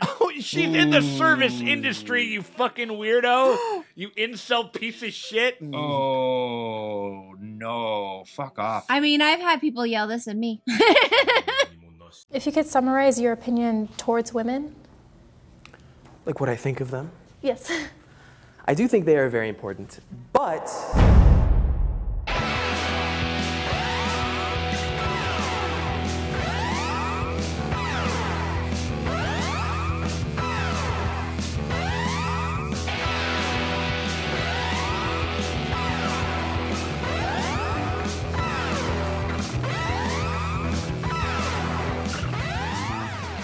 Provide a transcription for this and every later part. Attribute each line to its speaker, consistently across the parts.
Speaker 1: Oh, she's in the service industry, you fucking weirdo. You incel piece of shit.
Speaker 2: Oh, no. Fuck off.
Speaker 3: I mean, I've had people yell this at me.
Speaker 4: If you could summarize your opinion towards women.
Speaker 5: Like what I think of them?
Speaker 4: Yes.
Speaker 5: I do think they are very important, but...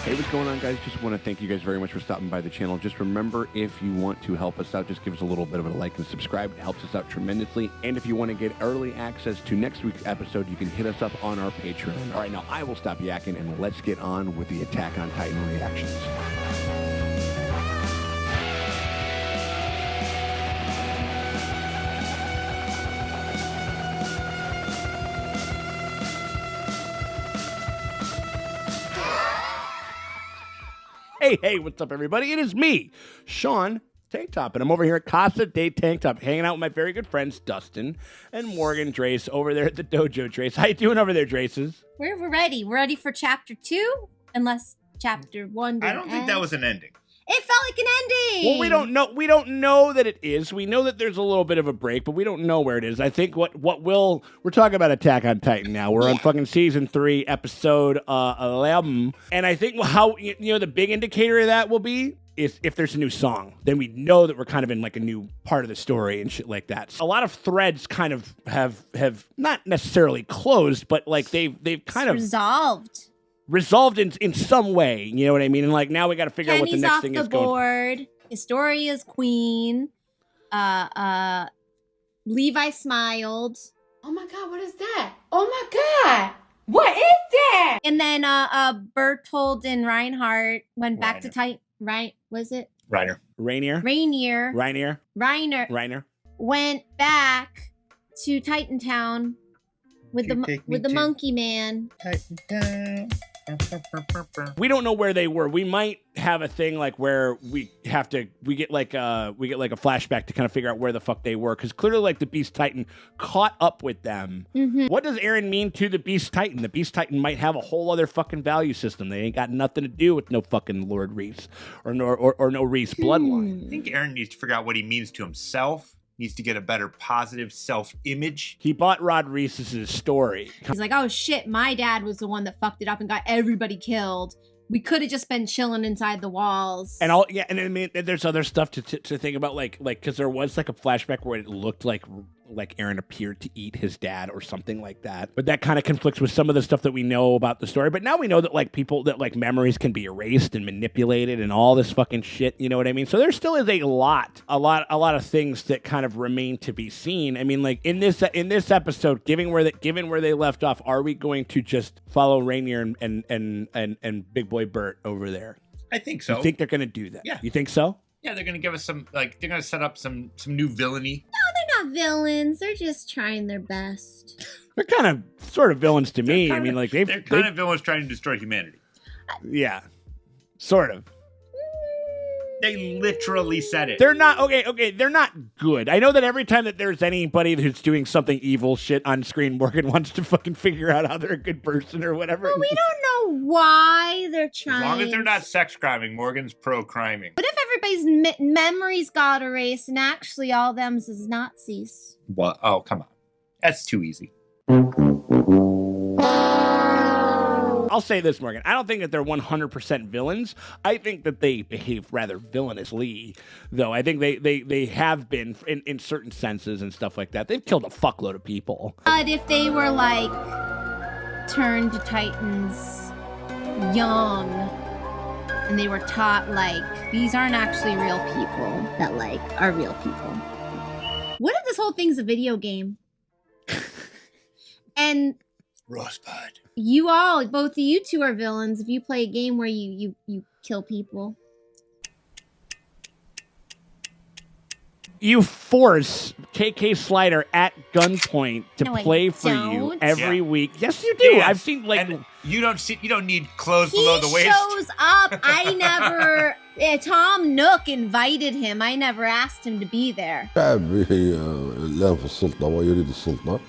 Speaker 6: Hey, what's going on, guys? Just want to thank you guys very much for stopping by the channel. Just remember, if you want to help us out, just give us a little bit of a like and subscribe. It helps us out tremendously. And if you want to get early access to next week's episode, you can hit us up on our Patreon. All right, now I will stop yakking and let's get on with the Attack on Titan reactions. Hey, what's up, everybody? It is me, Sean Tank Top, and I'm over here at Casa de Tank Top, hanging out with my very good friends, Dustin and Morgan Drace, over there at the dojo. Drace, how you doing over there, Draces?
Speaker 3: We're ready. We're ready for chapter 2, unless chapter 1 didn't
Speaker 2: I don't think that was an ending.
Speaker 3: It felt like an ending.
Speaker 6: Well, we don't know that it is. We know that there's a little bit of a break, but we don't know where it is. I think we're talking about Attack on Titan now. We're on fucking season 3, episode 11, and I think how the big indicator of that will be is if there's a new song. Then we know that we're kind of in like a new part of the story and shit like that. So a lot of threads kind of have not necessarily closed, but like they've kind of resolved in some way, you know what I mean? And like now we got to figure out what the next thing is going.
Speaker 3: Board. Historia's queen. Levi smiled.
Speaker 7: Oh my god, what is that? Oh my god, what is that?
Speaker 3: And then Bertold and Reinhardt went back to Titan. Right? Was it
Speaker 2: Reiner
Speaker 3: went back to Titan Town with the monkey man.
Speaker 6: We don't know where they were. We might have a thing like where we get like a flashback to kind of figure out where the fuck they were, because clearly like the Beast Titan caught up with them.
Speaker 3: Mm-hmm.
Speaker 6: What does Eren mean to the Beast Titan? The Beast Titan might have a whole other fucking value system. They ain't got nothing to do with no fucking Lord Reese or no Reese bloodline.
Speaker 2: I think Eren needs to figure out what he means to himself. Needs to get a better positive self-image.
Speaker 6: He bought Rod Reese's story.
Speaker 3: He's like, oh shit, my dad was the one that fucked it up and got everybody killed. We could have just been chilling inside the walls.
Speaker 6: And and I mean, there's other stuff to think about, like because there was like a flashback where it looked like Eren appeared to eat his dad or something like that. But that kind of conflicts with some of the stuff that we know about the story. But now we know that like memories can be erased and manipulated and all this fucking shit. You know what I mean? So there still is a lot of things that kind of remain to be seen. I mean, like in this episode, given where they left off, are we going to just follow Rainier and Big Boy Bert over there?
Speaker 2: I think so.
Speaker 6: You think they're going to do that?
Speaker 2: Yeah.
Speaker 6: You think so?
Speaker 2: Yeah, they're going to give us they're going to set up some new villainy.
Speaker 3: No, they're not villains. They're just trying their best.
Speaker 6: They're kind of sort of villains to me. I mean, like
Speaker 2: they're kind of villains trying to destroy humanity.
Speaker 6: Yeah, sort of.
Speaker 2: They literally said it.
Speaker 6: They're not okay. They're not good. I know that every time that there's anybody who's doing something evil shit on screen, Morgan wants to fucking figure out how they're a good person or whatever.
Speaker 3: Well, we don't know why they're trying.
Speaker 2: As long as they're not sex criming, Morgan's pro criming.
Speaker 3: What if everybody's memories got erased and actually all them's is Nazis?
Speaker 2: What? Oh, come on. That's too easy.
Speaker 6: I'll say this, Morgan. I don't think that they're 100% villains. I think that they behave rather villainously, though. I think they have been in certain senses and stuff like that. They've killed a fuckload of people.
Speaker 3: But if they were like turned to Titans young and they were taught like these aren't actually real people that like are real people. What if this whole thing's a video game? And
Speaker 2: Rosebud.
Speaker 3: Both of you two are villains if you play a game where you kill people.
Speaker 6: You force KK Slider at gunpoint to
Speaker 3: No, I
Speaker 6: play for you
Speaker 3: don't.
Speaker 6: every
Speaker 2: Yeah.
Speaker 6: week. Yes, you do.
Speaker 2: Yeah.
Speaker 6: I've seen like
Speaker 2: And you don't need clothes
Speaker 3: He
Speaker 2: below the waist.
Speaker 3: shows up. I never. Tom Nook invited him. I never asked him to be there.
Speaker 8: الشعب الان في السلطه ويريد السلطه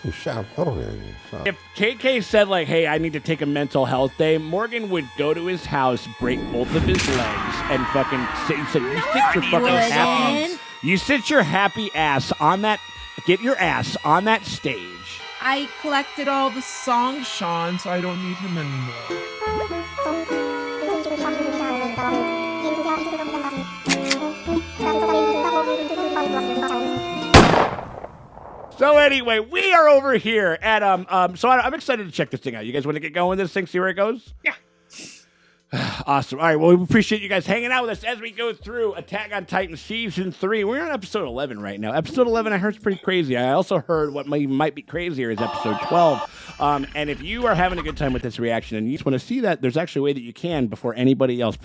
Speaker 8: الشعب حر يعني الشعب.
Speaker 6: if KK said like, "Hey, I need to take a mental health day," Morgan would go to his house, break both of his legs, and fucking sit. He said, "You sit your fucking
Speaker 3: wouldn't.
Speaker 6: happy. You sit your happy ass on that. Get your ass on that stage."
Speaker 9: I collected all the songs, Sean, so I don't need him anymore.
Speaker 6: So anyway, we are over here at So I'm excited to check this thing out. You guys want to get going with this thing? See where it goes?
Speaker 2: Yeah.
Speaker 6: Awesome. All right. Well, we appreciate you guys hanging out with us as we go through Attack on Titan Season 3. We're on episode 11 right now. Episode 11, I heard, is pretty crazy. I also heard what might be crazier is episode 12. And if you are having a good time with this reaction and you just want to see that, there's actually a way that you can before anybody else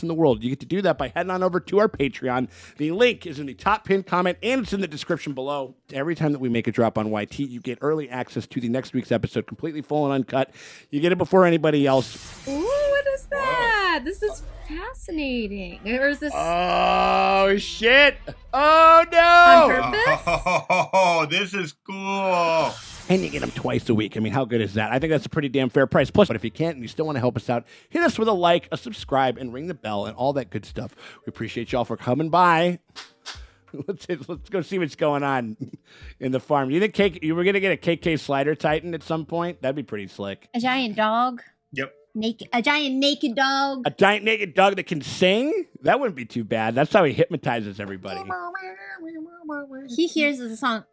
Speaker 6: in the world. You get to do that by heading on over to our Patreon. The link is in the top pinned comment and it's in the description below. Every time that we make a drop on YT, you get early access to the next week's episode, completely full and uncut. You get it before anybody else.
Speaker 10: Ooh, what is that? This is fascinating. Or is this
Speaker 6: Oh, shit. Oh, no.
Speaker 10: on purpose?
Speaker 2: Oh, this is cool.
Speaker 6: And you get them twice a week. I mean, how good is that? I think that's a pretty damn fair price. Plus, but if you can't and you still want to help us out, hit us with a like, a subscribe, and ring the bell and all that good stuff. We appreciate y'all for coming by. Let's go see what's going on in the farm. You think you were going to get a KK Slider Titan at some point? That'd be pretty slick.
Speaker 3: A giant dog.
Speaker 2: Yep.
Speaker 3: A giant naked dog.
Speaker 6: A giant naked dog that can sing? That wouldn't be too bad. That's how he hypnotizes everybody.
Speaker 3: He hears the song.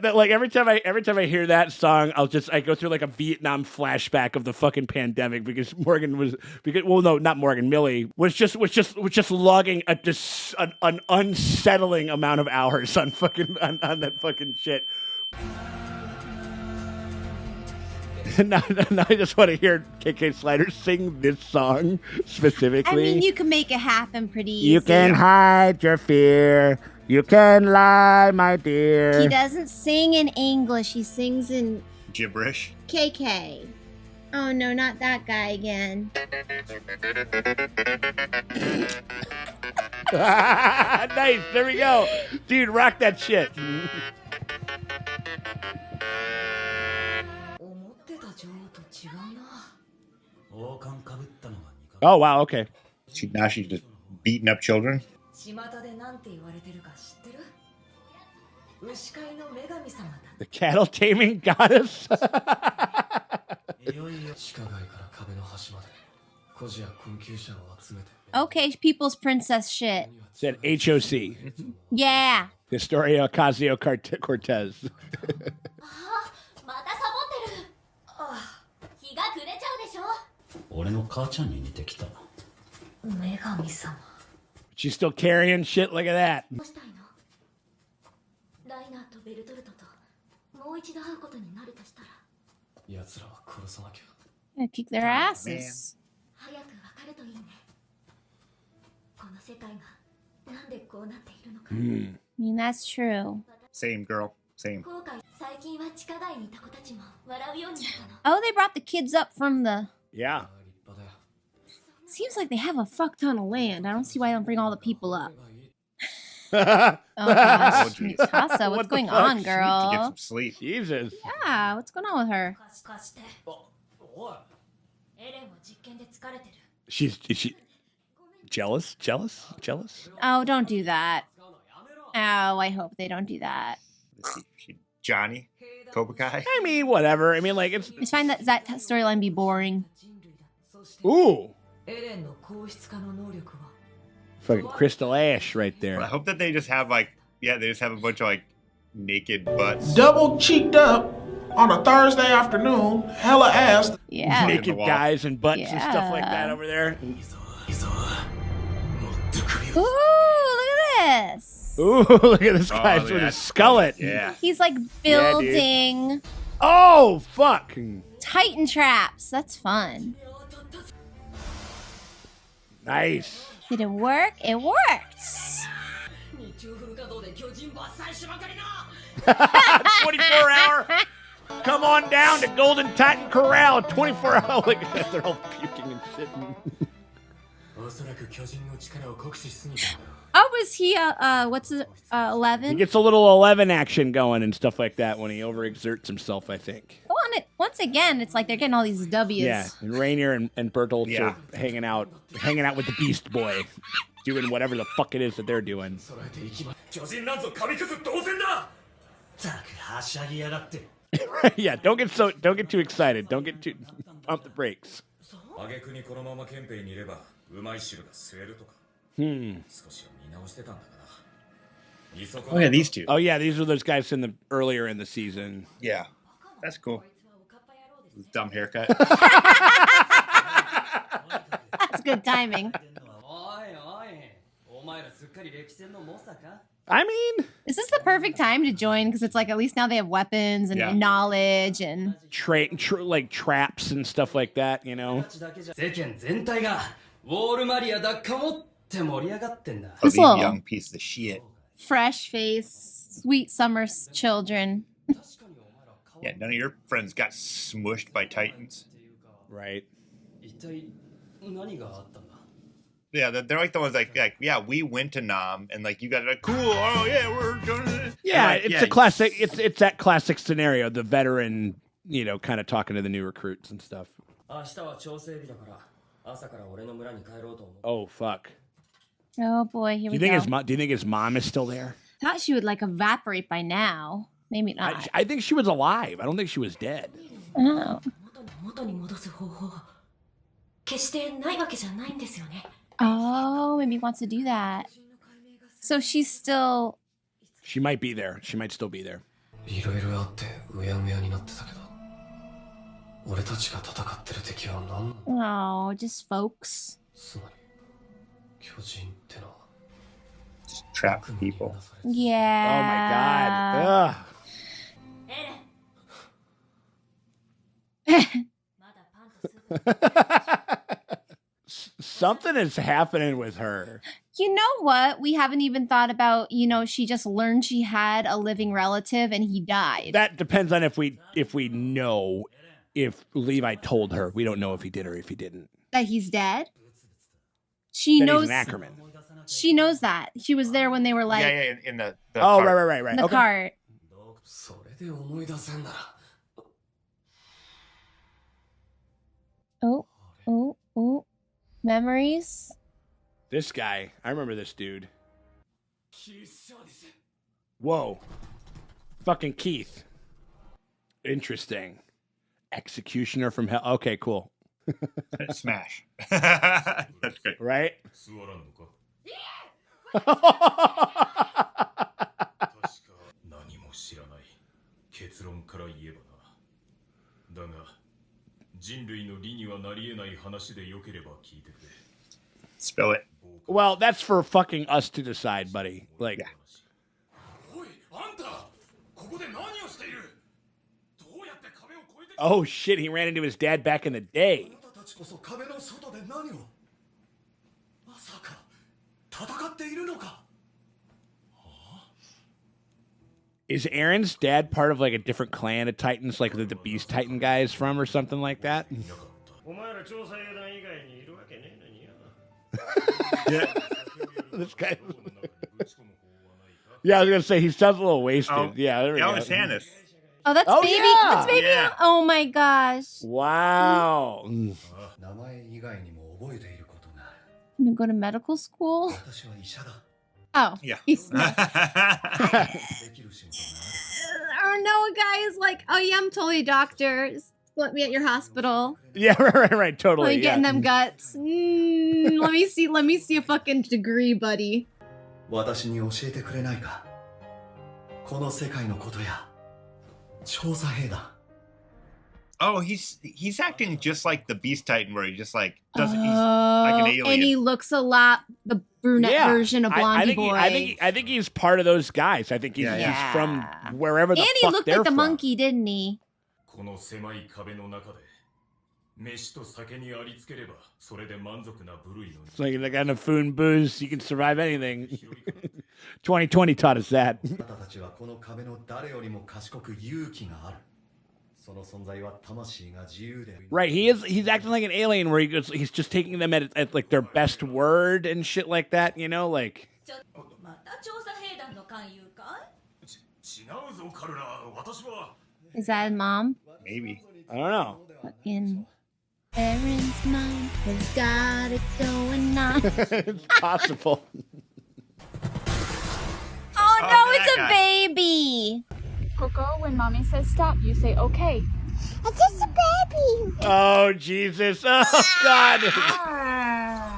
Speaker 6: Like every time I hear that song, I go through like a Vietnam flashback of the fucking pandemic because Millie was just logging an unsettling amount of hours on that fucking shit. Now I just want to hear KK Slider sing this song specifically.
Speaker 3: I mean, you can make it happen pretty easy.
Speaker 6: You can hide your fear. You can lie, my dear.
Speaker 3: He doesn't sing in English. He sings in
Speaker 2: Gibberish.
Speaker 3: KK. Oh no, not that guy again.
Speaker 6: Nice. There we go. Dude, rock that shit. Oh, wow. Okay.
Speaker 2: Now she's just beating up children.
Speaker 6: The cattle taming goddess.
Speaker 3: Okay, people's princess shit.
Speaker 6: Said HOC.
Speaker 3: Yeah.
Speaker 6: Historia Ocasio-Cortez. She's still carrying shit. Look at that.
Speaker 3: Gonna kick their asses. I mean, that's true.
Speaker 2: Same girl. Same.
Speaker 3: Oh, they brought the kids up from the...
Speaker 6: Yeah.
Speaker 3: Seems like they have a fuck ton of land. I don't see why they don't bring all the people up. Oh, gosh. Mikasa, what's going on,
Speaker 2: To get
Speaker 3: girl?
Speaker 2: some sleep.
Speaker 6: Jesus.
Speaker 3: Yeah, what's going on with her?
Speaker 6: Is she jealous?
Speaker 3: Oh, don't do that. Oh, I hope they don't do that.
Speaker 2: Johnny? Cobra Kai?
Speaker 6: I mean, whatever. I mean, like, it's...
Speaker 3: It's fine that storyline be boring.
Speaker 6: Ooh. Fucking Crystal Ash right there.
Speaker 2: I hope that they just have, they just have a bunch of, naked butts.
Speaker 9: Double cheeked up on a Thursday afternoon, hella ass.
Speaker 3: Yeah.
Speaker 6: Naked guys and butts and stuff like that
Speaker 3: Yeah.
Speaker 6: over there.
Speaker 3: Ooh, look at this.
Speaker 6: Ooh, look at this guy with his skullet.
Speaker 2: Yeah.
Speaker 3: He's like building.
Speaker 6: Oh, fuck.
Speaker 3: Titan traps. That's fun.
Speaker 6: Nice.
Speaker 3: Did it work? It works.
Speaker 6: 24-hour. Come on down to Golden Titan Corral. 24-hour. Look at that. They're all puking and shitting.
Speaker 3: Oh, was he, what's it, 11?
Speaker 6: He gets a little 11 action going and stuff like that when he overexerts himself, I think.
Speaker 3: Well, and once again, it's like they're getting all these W's.
Speaker 6: Yeah, and Rainier and Bertolt are hanging out with the Beast Boy, doing whatever the fuck it is that they're doing. Yeah, don't get too excited. Don't get too pump the brakes.
Speaker 2: Oh yeah, these two.
Speaker 6: Oh yeah, these were those guys earlier in the season.
Speaker 2: Yeah, that's cool. Dumb haircut.
Speaker 3: That's good timing.
Speaker 6: I mean,
Speaker 3: this is the perfect time to join because it's like at least now they have weapons and knowledge and
Speaker 6: like traps and stuff like that, you know.
Speaker 2: These young piece of shit.
Speaker 3: Fresh face, sweet summer children.
Speaker 2: Yeah, none of your friends got smushed by Titans.
Speaker 6: Right.
Speaker 2: Yeah, they're like the ones like yeah, we went to Nam and like you guys are like, cool, oh yeah, we're doing it.
Speaker 6: Yeah,
Speaker 2: like,
Speaker 6: it's a classic. It's that classic scenario, the veteran, you know, kind of talking to the new recruits and stuff. Oh fuck.
Speaker 3: Oh boy, here we
Speaker 6: Do
Speaker 3: go.
Speaker 6: you think his mom is still there?
Speaker 3: Thought she would like evaporate by now. Maybe not.
Speaker 6: I think she was alive. I don't think she was dead.
Speaker 3: Oh. Oh, maybe he wants to do that. So she's still...
Speaker 6: She might be there. She might still be there.
Speaker 3: Oh, just folks.
Speaker 2: Just trap people.
Speaker 3: Yeah.
Speaker 6: Oh my god. Something is happening with her.
Speaker 3: You know what? We haven't even thought about, you know, she just learned she had a living relative and he died.
Speaker 6: That depends on if we know if Levi told her. We don't know if he did or if he didn't.
Speaker 3: That he's dead? She
Speaker 6: That
Speaker 3: knows.
Speaker 6: He's an Ackerman.
Speaker 3: She knows that. She was there when they were like...
Speaker 2: Yeah, in the
Speaker 6: oh,
Speaker 2: cart.
Speaker 6: right.
Speaker 3: In the
Speaker 6: okay.
Speaker 3: cart. Oh. Memories?
Speaker 6: This guy. I remember this dude. Whoa. Fucking Keith. Interesting. Executioner from hell. Okay, cool.
Speaker 2: Smash. That's good.
Speaker 6: Right?
Speaker 2: Spill it.
Speaker 6: Well, that's for fucking us to decide, buddy. Like,
Speaker 2: yeah.
Speaker 6: Oh shit, he ran into his dad back in the day. Is Eren's dad part of like a different clan of Titans, like the Beast Titan guy is from or something like that?
Speaker 2: Yeah.
Speaker 6: This guy. Yeah, I was gonna say he sounds a little wasted.
Speaker 2: Oh,
Speaker 6: yeah, there we go.
Speaker 2: That was Hannes.
Speaker 3: Oh, that's
Speaker 6: Oh,
Speaker 3: baby.
Speaker 6: yeah.
Speaker 3: That's baby.
Speaker 2: Yeah.
Speaker 3: Oh my gosh.
Speaker 6: Wow.
Speaker 3: I'm gonna go to medical school. Oh,
Speaker 2: Yeah.
Speaker 3: he's not. Or no, a guy is like, oh yeah, I'm totally a doctor. Just let me at your hospital.
Speaker 6: Yeah, right, totally.
Speaker 3: Like
Speaker 6: Yeah.
Speaker 3: getting them guts. Let me see a fucking degree, buddy.
Speaker 2: Oh, he's acting just like the Beast Titan, where he just like doesn't. He's like an alien.
Speaker 3: And he looks a lot the brunette version of Blondie Boy.
Speaker 6: I think he's part of those guys. I think he's from wherever the
Speaker 3: and he
Speaker 6: fuck
Speaker 3: looked
Speaker 6: they're
Speaker 3: like the
Speaker 6: from.
Speaker 3: monkey, didn't he?
Speaker 6: It's like they got enough food and booze, you can survive anything. 2020 taught us that. Right, he's acting like an alien where he's just taking them at like their best word and shit like that, you know, like.
Speaker 3: Is that his mom?
Speaker 2: Maybe.
Speaker 6: I don't know.
Speaker 3: Fucking Eren's mom has got it going on.
Speaker 6: It's possible.
Speaker 3: Oh no,
Speaker 2: that
Speaker 3: it's a
Speaker 2: guy.
Speaker 3: baby.
Speaker 4: Coco, when mommy says stop, you say okay.
Speaker 3: It's just a baby.
Speaker 6: Oh Jesus! Oh God!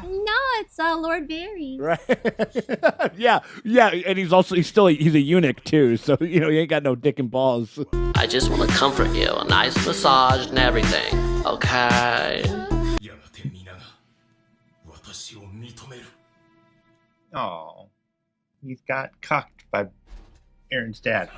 Speaker 3: No, it's Lord Varys.
Speaker 6: Right? yeah, and he's a eunuch too, so you know he ain't got no dick and balls.
Speaker 11: I just want to comfort you, a nice massage and everything. Okay.
Speaker 2: Oh, he's got cucked by Eren's dad.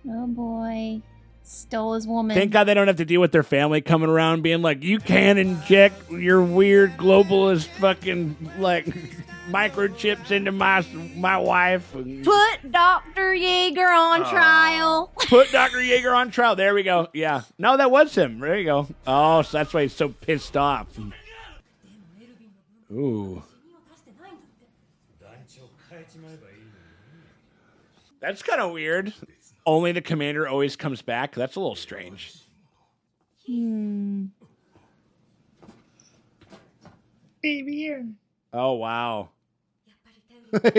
Speaker 3: Oh boy. Stole his woman.
Speaker 6: Thank God they don't have to deal with their family coming around being like, you can't inject your weird globalist fucking like microchips into my wife.
Speaker 3: Put Dr. Jaeger on trial.
Speaker 6: Put Dr. Jaeger on trial. There we go. Yeah. No, that was him. There you go. Oh, so that's why he's so pissed off. Ooh. That's kind of weird. Only the commander always comes back. That's a little strange.
Speaker 3: Hmm.
Speaker 2: Baby here.
Speaker 6: Oh, wow.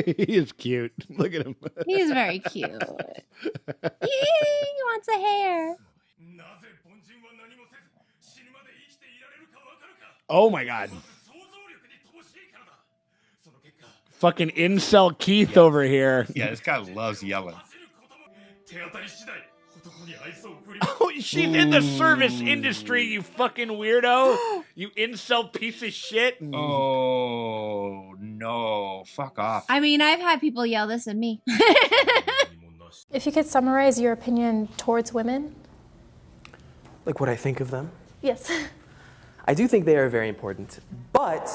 Speaker 6: He is cute. Look at him.
Speaker 3: He's very cute. He wants a hair.
Speaker 6: Oh, my God. Fucking incel Keith over here.
Speaker 2: Yeah, this guy loves yelling.
Speaker 1: Oh, she's in the service industry, you fucking weirdo. You incel piece of shit.
Speaker 2: Oh, no. Fuck off.
Speaker 3: I mean, I've had people yell this at me.
Speaker 4: If you could summarize your opinion towards women?
Speaker 5: Like what I think of them?
Speaker 4: Yes.
Speaker 5: I do think they are very important, but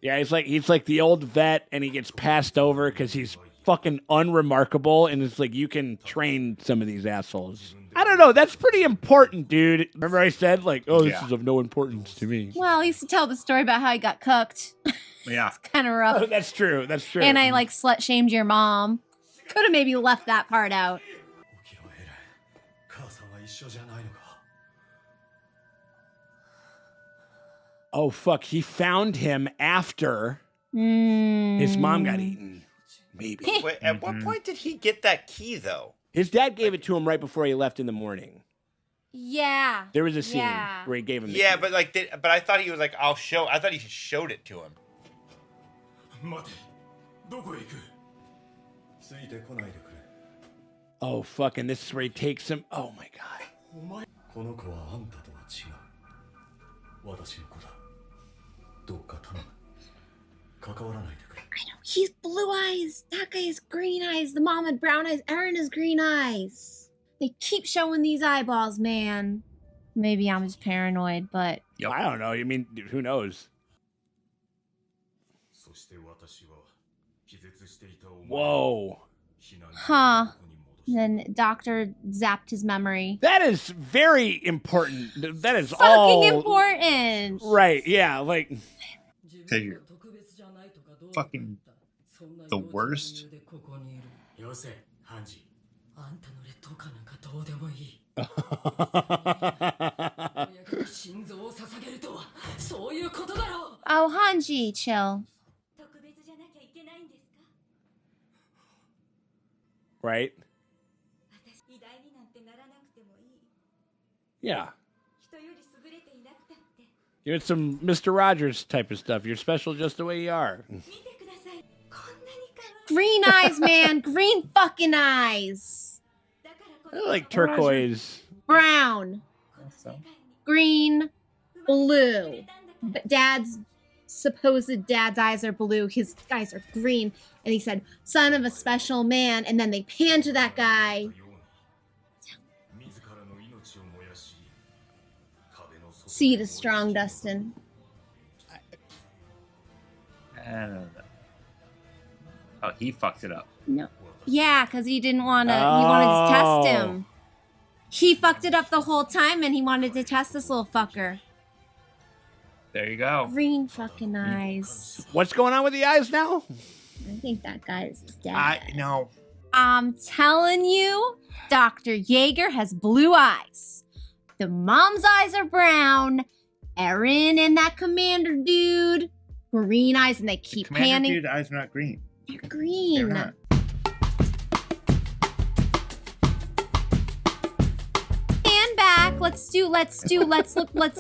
Speaker 6: Yeah, he's like the old vet, and he gets passed over because he's fucking unremarkable, and it's like you can train some of these assholes. I don't know. That's pretty important, dude. Remember I said like, oh, this is of no importance to me.
Speaker 3: Well, he used to tell the story about how he got cooked.
Speaker 2: Yeah.
Speaker 3: It's kind of rough.
Speaker 6: Oh, that's true. That's true.
Speaker 3: And I like slut shamed your mom. Could have maybe left that part out.
Speaker 6: Oh, fuck. He found him after his mom got eaten. Maybe.
Speaker 12: Wait, at what point did he get that key, though?
Speaker 6: His dad gave it to him right before he left in the morning.
Speaker 3: Yeah.
Speaker 6: There was a scene
Speaker 3: Yeah.
Speaker 6: where he gave him the
Speaker 12: Yeah,
Speaker 6: key.
Speaker 12: but like, but I thought he was like, I'll show. I thought he showed it to him.
Speaker 6: Oh, fucking, this is where he takes him. Oh, my God.
Speaker 3: He's blue eyes. That guy has green eyes. The mom had brown eyes. Eren has green eyes. They keep showing these eyeballs, man. Maybe I'm just paranoid, but
Speaker 6: I don't know. I mean, who knows? Whoa.
Speaker 3: huh. Then doctor zapped his memory.
Speaker 6: That is very important. That is
Speaker 3: Fucking
Speaker 6: all
Speaker 3: important.
Speaker 6: right. Yeah, like
Speaker 2: Because you're fucking the worst.
Speaker 3: Oh, Hanji, chill.
Speaker 6: right. Yeah. Give it some Mr. Rogers type of stuff. You're special just the way you are.
Speaker 3: Green eyes, man. Green fucking eyes.
Speaker 6: I like turquoise.
Speaker 3: Brown. Green. Blue. but supposed dad's eyes are blue, his eyes are green, and he said, son of a special man, and then they pan to that guy. Seed is strong, Dustin.
Speaker 2: I don't know. Oh, he fucked it up.
Speaker 3: No. Yeah, because he didn't want to, he wanted to test him. He fucked it up the whole time, and he wanted to test this little fucker.
Speaker 2: There you go.
Speaker 3: Green fucking eyes.
Speaker 6: What's going on with the eyes now?
Speaker 3: I think that guy is dead.
Speaker 2: No.
Speaker 3: I'm telling you, Dr. Jaeger has blue eyes. The mom's eyes are brown. Eren and that commander dude, green eyes, and they keep panning.
Speaker 2: Commander dude eyes are not green.
Speaker 3: They're green.
Speaker 2: They're not.
Speaker 3: Stand back. Let's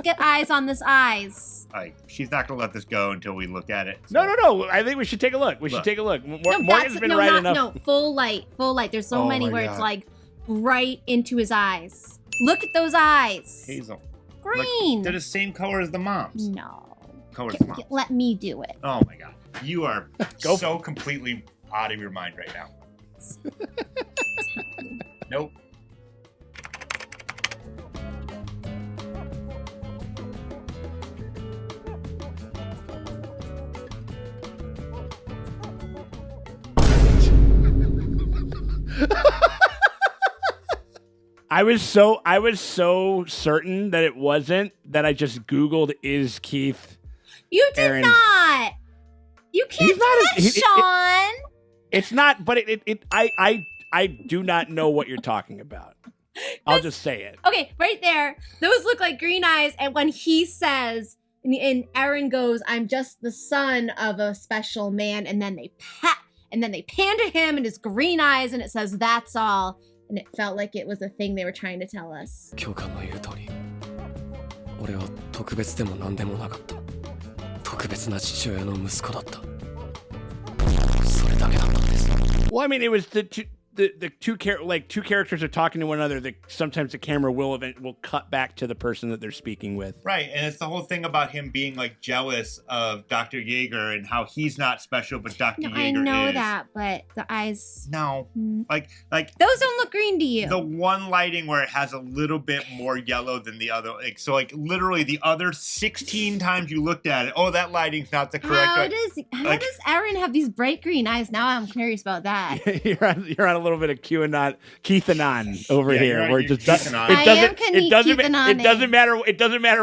Speaker 3: get eyes on this eyes.
Speaker 2: She's not gonna let this go until we look at it.
Speaker 6: So. No. I think we should take a look. We should take a look. Morgan's been right enough.
Speaker 3: No, full light. There's so many where it's like right into his eyes. Look at those eyes.
Speaker 2: Hazel.
Speaker 3: Green.
Speaker 2: Like, they're the same color as the mom's.
Speaker 3: No.
Speaker 2: Color as the mom's.
Speaker 3: Let me do it.
Speaker 2: Oh my god. You are so completely out of your mind right now. Nope.
Speaker 6: I was so certain that it wasn't that I just Googled is Keith.
Speaker 3: You did
Speaker 6: Eren's...
Speaker 3: not. You can't do that, Sean.
Speaker 6: It's not, but I do not know what you're talking about. I'll just say it.
Speaker 3: Okay, right there. Those look like green eyes, and when he says, and Eren goes, "I'm just the son of a special man," and then they pan to him and his green eyes, and it says, "That's all." And it felt like it was a thing they were trying to tell us.
Speaker 6: Well, I mean, it was the two characters are talking to one another. Sometimes the camera will cut back to the person that they're speaking with.
Speaker 2: Right, and it's the whole thing about him being like jealous of Dr. Jaeger and how he's not special, but Dr. Jaeger is.
Speaker 3: I know that, but the eyes.
Speaker 2: No, like
Speaker 3: those don't look green to you.
Speaker 2: The one lighting where it has a little bit more yellow than the other, like literally the other 16 times you looked at it. Oh, that lighting's not the correct.
Speaker 3: How does Eren have these bright green eyes? Now I'm curious about that.
Speaker 6: You're on a little bit of Keithanon over here, where it just doesn't matter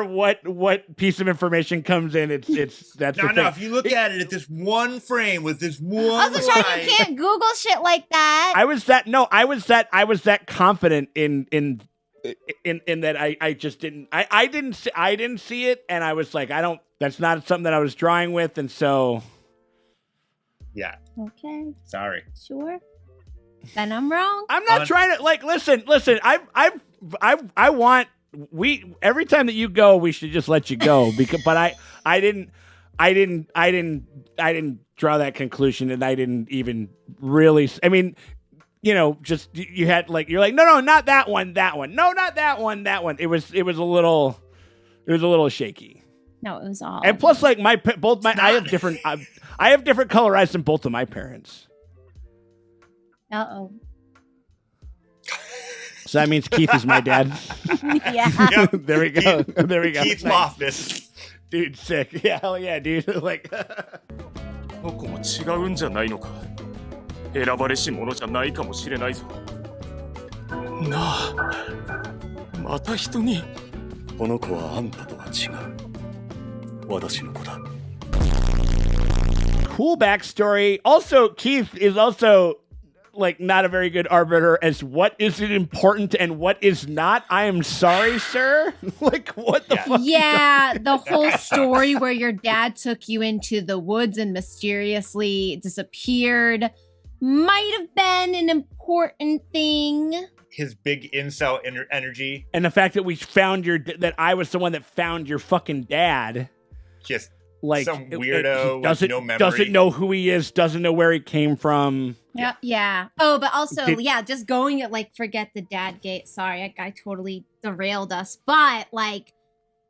Speaker 6: what piece of information comes in. That's the thing.
Speaker 2: No. If you look at it at this one frame with this one.
Speaker 3: Also, Sean, you can't Google shit like that.
Speaker 6: I was that confident in that I just didn't. I didn't see it, and I was like, That's not something that I was drawing with, and so.
Speaker 2: Yeah.
Speaker 3: Okay.
Speaker 2: Sorry.
Speaker 3: Sure. Then I'm wrong.
Speaker 6: I'm not trying to listen. I want every time that you go, we should just let you go but I didn't draw that conclusion, and I didn't even really. I mean, just you had you're like no, not that one, no, not that one. It was a little shaky.
Speaker 3: No, it was all.
Speaker 6: And plus, I have different color eyes than both of my parents.
Speaker 3: Uh-oh.
Speaker 6: So that means Keith is my dad.
Speaker 3: Yeah.
Speaker 2: Yep.
Speaker 6: There we go.
Speaker 2: Keith Loftus.
Speaker 6: Dude, sick. Yeah, hell yeah, dude.
Speaker 13: この子も違うんじゃないのか。選ばれし者じゃないかもしれないぞ。なあ、また人に。この子はあんたとは違う。私の子だ。
Speaker 6: Cool backstory. Also, Keith is also not a very good arbiter as what is it important and what is not. I am sorry, sir. What the fuck?
Speaker 3: Yeah, the whole story where your dad took you into the woods and mysteriously disappeared might have been an important thing.
Speaker 2: His big incel energy.
Speaker 6: And the fact that that I was the one that found your fucking dad.
Speaker 2: Just some weirdo
Speaker 6: with
Speaker 2: no memory.
Speaker 6: Doesn't know who he is, doesn't know where he came from.
Speaker 3: Yeah. Oh, but also, just going at forget the dad gate. Sorry, I totally derailed us. But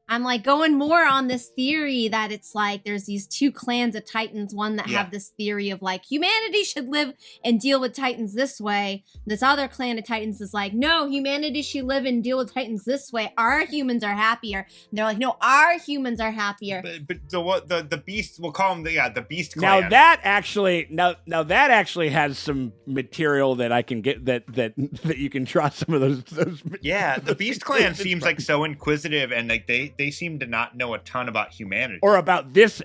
Speaker 3: I'm like going more on this theory that it's like there's these two clans of Titans, one that have this theory of like humanity should live and deal with Titans this way. This other clan of Titans is like, no, humanity should live and deal with Titans this way. Our humans are happier. And they're like, no, our humans are happier.
Speaker 2: But the beast, we'll call them the beast clan.
Speaker 6: Now that actually has some material that I can get that you can draw some of those.
Speaker 2: Yeah, the beast clan seems like so inquisitive, and like they seem to not know a ton about humanity
Speaker 6: or about this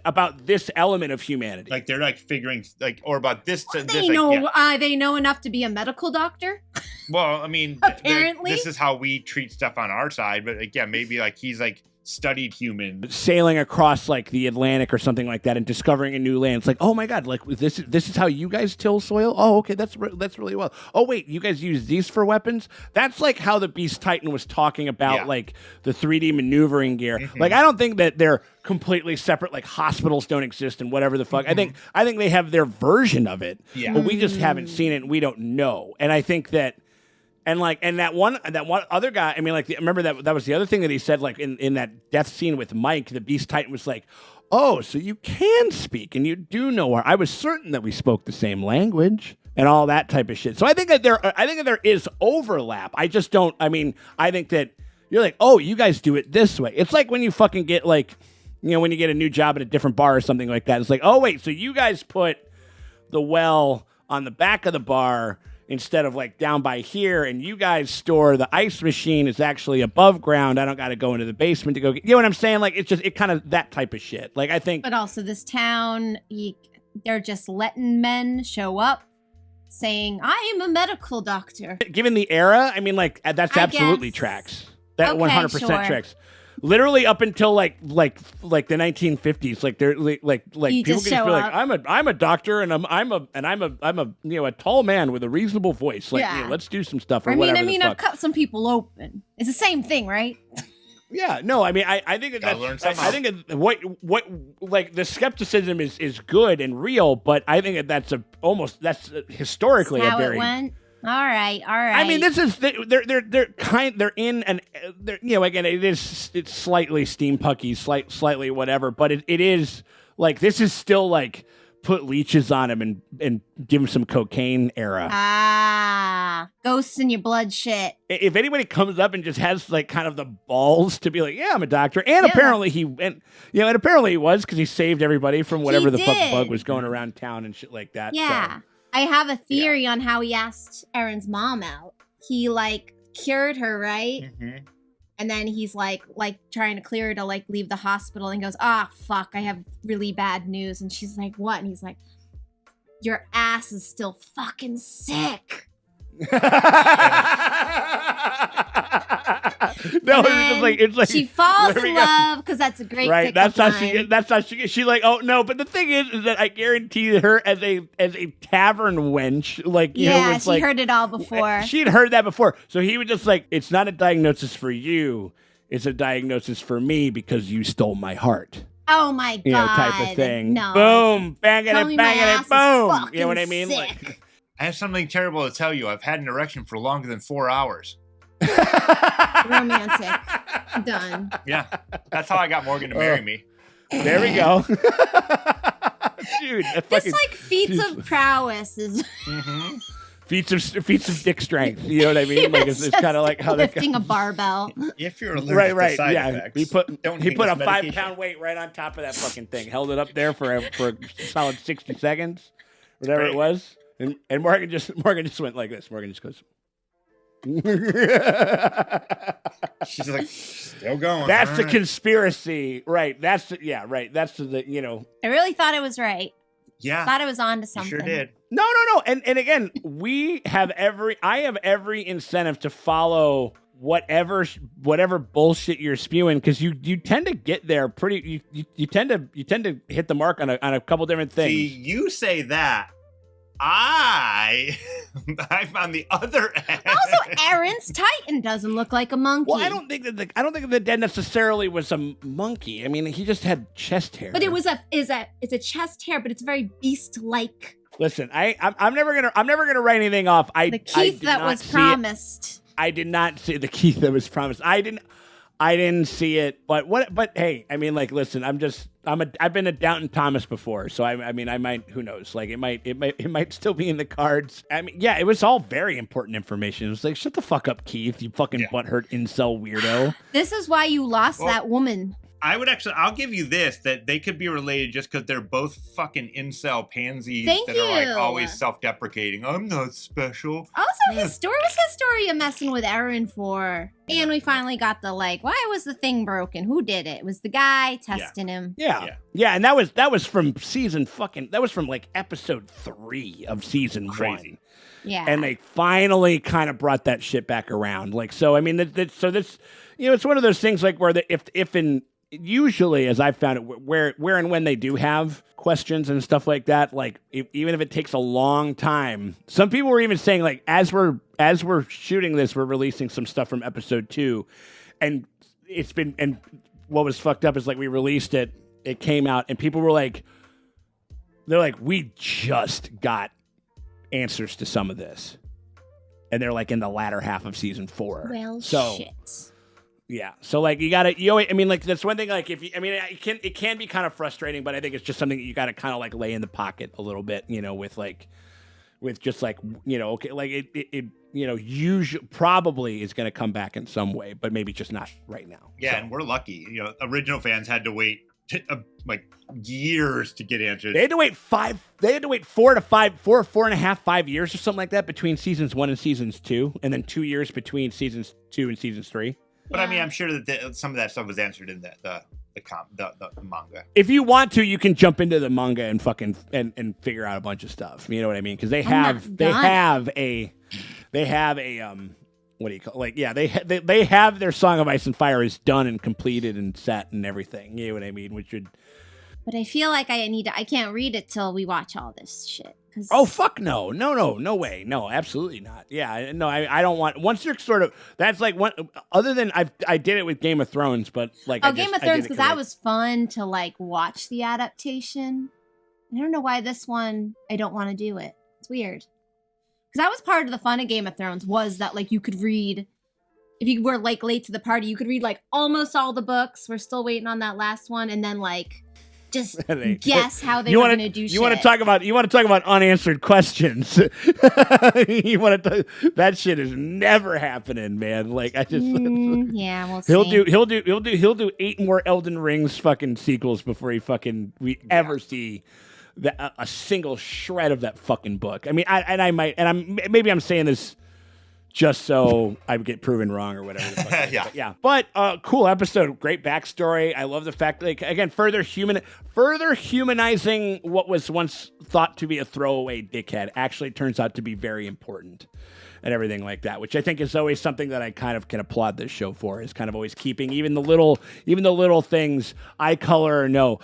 Speaker 6: element of humanity.
Speaker 2: Like they're like figuring like or about this.
Speaker 3: They know enough to be a medical doctor.
Speaker 2: Well, I mean,
Speaker 3: apparently
Speaker 2: this is how we treat stuff on our side. But again, maybe like he's like studied humans
Speaker 6: sailing across like the Atlantic or something like that and discovering a new land. It's like, oh my god, like this is how you guys till soil. Oh, okay, that's really well. Oh wait, you guys use these for weapons. That's like how the Beast Titan was talking about like the 3D maneuvering gear. Like I don't think that they're completely separate. Like hospitals don't exist and whatever the fuck. I think they have their version of it.
Speaker 2: Yeah,
Speaker 6: but we just haven't seen it and we don't know. And I think that. And that one other guy, I mean, like, remember that was the other thing that he said, like, in that death scene with Mike, the Beast Titan was like, oh, so you can speak and you do know I was certain that we spoke the same language and all that type of shit. So I think that there is overlap. I just don't, I mean, I think that you're like, oh, you guys do it this way. It's like when you fucking get like, you know, when you get a new job at a different bar or something like that. It's like, oh, wait, so you guys put the well on the back of the bar instead of like down by here, and you guys store the ice machine is actually above ground. I don't got to go into the basement to go get, you know what I'm saying? Like, it kind of that type of shit. Like, I think.
Speaker 3: But also this town, they're just letting men show up saying, I am a medical doctor.
Speaker 6: Given the era, I mean, like, that's absolutely tracks. That 100% tracks. Literally up until like the 1950s, like they're like people can just be like, I'm a doctor and I'm a you know a tall man with a reasonable voice. Like, you know, let's do some stuff. Or
Speaker 3: I mean, I've cut some people open. It's the same thing, right?
Speaker 6: Yeah, no, I mean, I think I think what like the skepticism is good and real, but I think that's historically
Speaker 3: how
Speaker 6: a very.
Speaker 3: It went. All right.
Speaker 6: I mean, this is they're in an you know, again, it's slightly steampunky, slightly whatever, but it is like this is still like put leeches on him and give him some cocaine era.
Speaker 3: Ghosts in your blood shit.
Speaker 6: If anybody comes up and just has like kind of the balls to be like, yeah, I'm a doctor, and apparently he was because he saved everybody from whatever the fuck bug was going around town and shit like that.
Speaker 3: Yeah. So. I have a theory on how he asked Eren's mom out. He like cured her, right? Mm-hmm. And then he's like trying to clear her to like leave the hospital and goes, fuck, I have really bad news. And she's like, what? And he's like, your ass is still fucking sick.
Speaker 6: No, it's like
Speaker 3: she falls in love because that's a great
Speaker 6: right. That's how she like. Oh no, but the thing is that I guarantee her as a tavern wench, like you know,
Speaker 3: she heard it all before.
Speaker 6: She'd heard that before, so he was just like, it's not a diagnosis for you, it's a diagnosis for me because you stole my heart.
Speaker 3: Oh my god,
Speaker 6: you know, type of thing.
Speaker 3: No,
Speaker 6: boom, banging it, boom. You know what I mean?
Speaker 3: Sick.
Speaker 6: Like,
Speaker 2: I have something terrible to tell you. I've had an erection for longer than 4 hours.
Speaker 3: Romantic. Done.
Speaker 2: Yeah, that's how I got Morgan to marry me.
Speaker 6: There we go. Dude,
Speaker 3: this like feats of prowess is
Speaker 6: feats of dick strength. You know what I mean? Like it's kind of like how they're
Speaker 3: lifting a barbell.
Speaker 2: If you're allergic to side effects,
Speaker 6: he put a 5-pound weight right on top of that fucking thing, held it up there for a solid 60 seconds, whatever it was, and Morgan just went like this. Morgan just goes.
Speaker 2: She's like, still going.
Speaker 6: That's the conspiracy, right? That's the you know.
Speaker 3: I really thought it was right.
Speaker 2: Yeah,
Speaker 3: thought it was on to something.
Speaker 2: You sure did.
Speaker 6: No, and again, I have every incentive to follow whatever bullshit you're spewing because you tend to get there pretty. You tend to hit the mark on a couple different things.
Speaker 2: See, you say that. I'm on the other end.
Speaker 3: Also, Eren's Titan doesn't look like a monkey.
Speaker 6: Well, I don't think that the dead necessarily was a monkey. I mean, he just had chest hair.
Speaker 3: But it's a chest hair, but it's very beast-like.
Speaker 6: Listen, I'm never gonna write anything off.
Speaker 3: The Keith that was promised.
Speaker 6: I did not see the Keith that was promised. I I didn't see it, but hey, I mean, like, listen, I've been a Downton Thomas before, so I mean, I might, who knows, like, it might still be in the cards. I mean, yeah, it was all very important information. It was like, shut the fuck up, Keith, you fucking butthurt incel weirdo.
Speaker 3: This is why you lost that woman.
Speaker 2: I'll give you this, that they could be related just because they're both fucking incel pansies
Speaker 3: Thank
Speaker 2: that
Speaker 3: you.
Speaker 2: are like always self-deprecating. I'm not special.
Speaker 3: Also, Historia messing with Eren for? And we finally got the like, why was the thing broken? Who did it? It was the guy testing him.
Speaker 6: Yeah, and that was from like episode 3 of season 1.
Speaker 3: Yeah.
Speaker 6: And they finally kind of brought that shit back around. Like, so I mean, so this, you know, it's one of those things like where usually, as I've found it, where and when they do have questions and stuff like that, like even if it takes a long time, some people were even saying like, as we're shooting this, we're releasing some stuff from episode 2, and what was fucked up is like we released it came out, and people were like, they're like, we just got answers to some of this, and they're like in the latter half of season 4.
Speaker 3: Well,
Speaker 6: so,
Speaker 3: shit.
Speaker 6: Yeah, so like I mean, like that's one thing. Like it can be kind of frustrating, but I think it's just something that you got to kind of like lay in the pocket a little bit, you know, with just like, you know, okay, like it you know, usually probably is going to come back in some way, but maybe just not right now.
Speaker 2: Yeah,
Speaker 6: so.
Speaker 2: and we're lucky. You know, original fans had to wait like years to get answers.
Speaker 6: They had to wait 4.5 years or something like that between seasons 1 and seasons 2, and then 2 years between seasons 2 and seasons 3.
Speaker 2: But I mean, I'm sure that some of that stuff was answered in the manga.
Speaker 6: If you want to, you can jump into the manga and fucking and figure out a bunch of stuff. You know what I mean? Because they have a what do you call, like, yeah, they have their Song of Ice and Fire is done and completed and set and everything. You know what I mean? Which would.
Speaker 3: But I feel like I can't read it till we watch all this shit.
Speaker 6: Oh, fuck no way, no, absolutely not. Yeah, no, I don't want. Once you're sort of, that's like one. Other than I did it with Game of Thrones, but like
Speaker 3: Game of Thrones, because that was fun to like watch the adaptation. I don't know why this one I don't want to do it. It's weird. Because that was part of the fun of Game of Thrones, was that like you could read, if you were like late to the party, you could read like almost all the books. We're still waiting on that last one, and then like just guess how they were going to do shit.
Speaker 6: You want to talk about unanswered questions? That shit is never happening, man. Like I just
Speaker 3: yeah, we'll see.
Speaker 6: He'll do 8 more Elden Rings fucking sequels before we ever see a single shred of that fucking book. I mean, maybe I'm saying this just so I get proven wrong or whatever. The fuck
Speaker 2: yeah.
Speaker 6: But yeah. But cool episode. Great backstory. I love the fact that, like, again, further humanizing what was once thought to be a throwaway dickhead actually turns out to be very important and everything like that, which I think is always something that I kind of can applaud this show for, is kind of always keeping even the little things, eye color or no,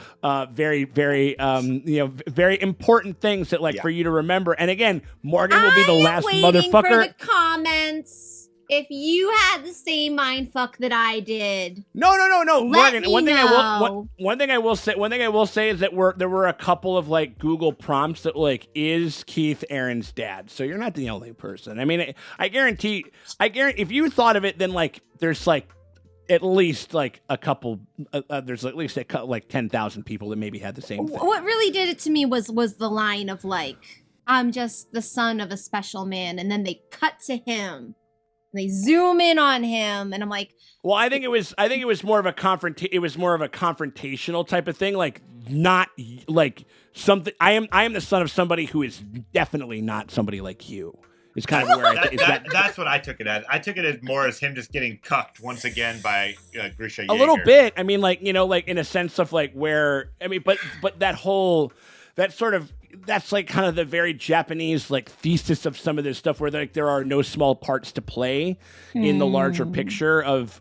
Speaker 6: very, very, very important things that for you to remember. And again, Morgan will be the last motherfucker.
Speaker 3: For the comments. If you had the same mindfuck that I did.
Speaker 6: No. Morgan, one thing I will say is that there were a couple of like Google prompts that like, is Keith Eren's dad? So you're not the only person. I mean, I guarantee if you thought of it, then like there's like at least like a couple there's at least like 10,000 people that maybe had the same thing.
Speaker 3: What really did it to me was the line of like, I'm just the son of a special man, and then they cut to him. They zoom in on him, and I'm like,
Speaker 6: well, I think it was more of a confrontational type of thing, like not like something. I am the son of somebody who is definitely not somebody like you. It's kind of where
Speaker 2: that's what I took it as. I took it as more as him just getting cucked once again by Grisha Yeager.
Speaker 6: A little bit. I mean, like, you know, like in a sense of like where, I mean, but that's like kind of the very Japanese like thesis of some of this stuff, where like there are no small parts to play in the larger picture of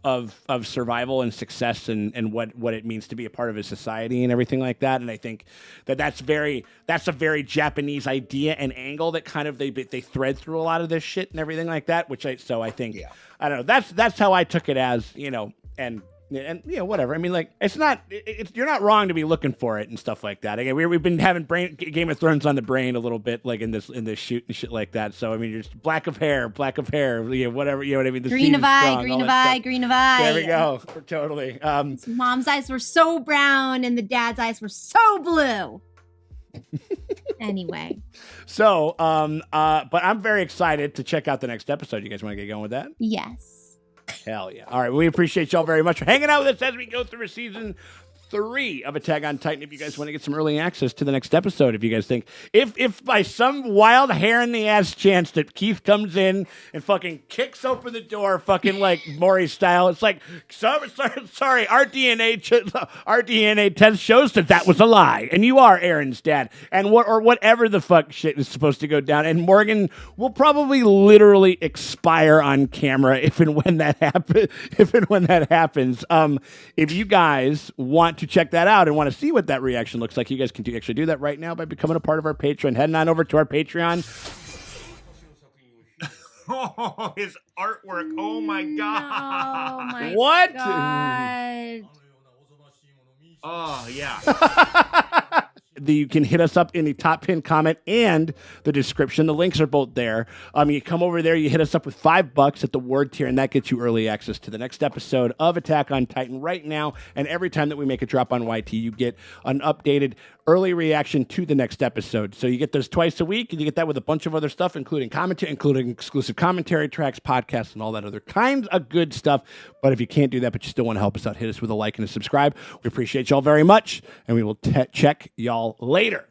Speaker 6: survival and success and what it means to be a part of a society and everything like that. And I think that's a very Japanese idea and angle that kind of they thread through a lot of this shit and everything like that. I think I don't know. That's how I took it as, you know, and Yeah, and whatever. I mean, like, you're not wrong to be looking for it and stuff like that. Again, we've been having Game of Thrones on the brain a little bit, like in this shoot and shit like that. So I mean, you're just black of hair, whatever. You know what I mean? The
Speaker 3: green of eye,
Speaker 6: strong,
Speaker 3: green of eye, green of eye.
Speaker 6: There we go. Totally.
Speaker 3: Mom's eyes were so brown, and the dad's eyes were so blue. Anyway.
Speaker 6: So, but I'm very excited to check out the next episode. You guys want to get going with that?
Speaker 3: Yes.
Speaker 6: Hell yeah. All right. We appreciate y'all very much for hanging out with us as we go through season 3 of Attack on Titan. If you guys want to get some early access to the next episode, if you guys think, if by some wild hair in the ass chance that Keith comes in and fucking kicks open the door, fucking like Maury style, it's like, sorry, our DNA test shows that was a lie, and you are Eren's dad, and whatever the fuck shit is supposed to go down, and Morgan will probably literally expire on camera if and when that happens. If you guys want to check that out and want to see what that reaction looks like, you guys can actually do that right now by becoming a part of our Patreon. Heading on over to our Patreon.
Speaker 2: Oh, his artwork. Oh my god.
Speaker 3: Oh my
Speaker 6: what?
Speaker 3: God.
Speaker 2: Oh, yeah.
Speaker 6: You can hit us up in the top pin comment and the description. The links are both there. You come over there, you hit us up with $5 at the word tier, and that gets you early access to the next episode of Attack on Titan right now. And every time that we make a drop on YT, you get an updated early reaction to the next episode. So you get those twice a week, and you get that with a bunch of other stuff, including commentary, including exclusive commentary tracks, podcasts, and all that other kinds of good stuff. But if you can't do that, but you still want to help us out, hit us with a like and a subscribe. We appreciate y'all very much, and we will check y'all later.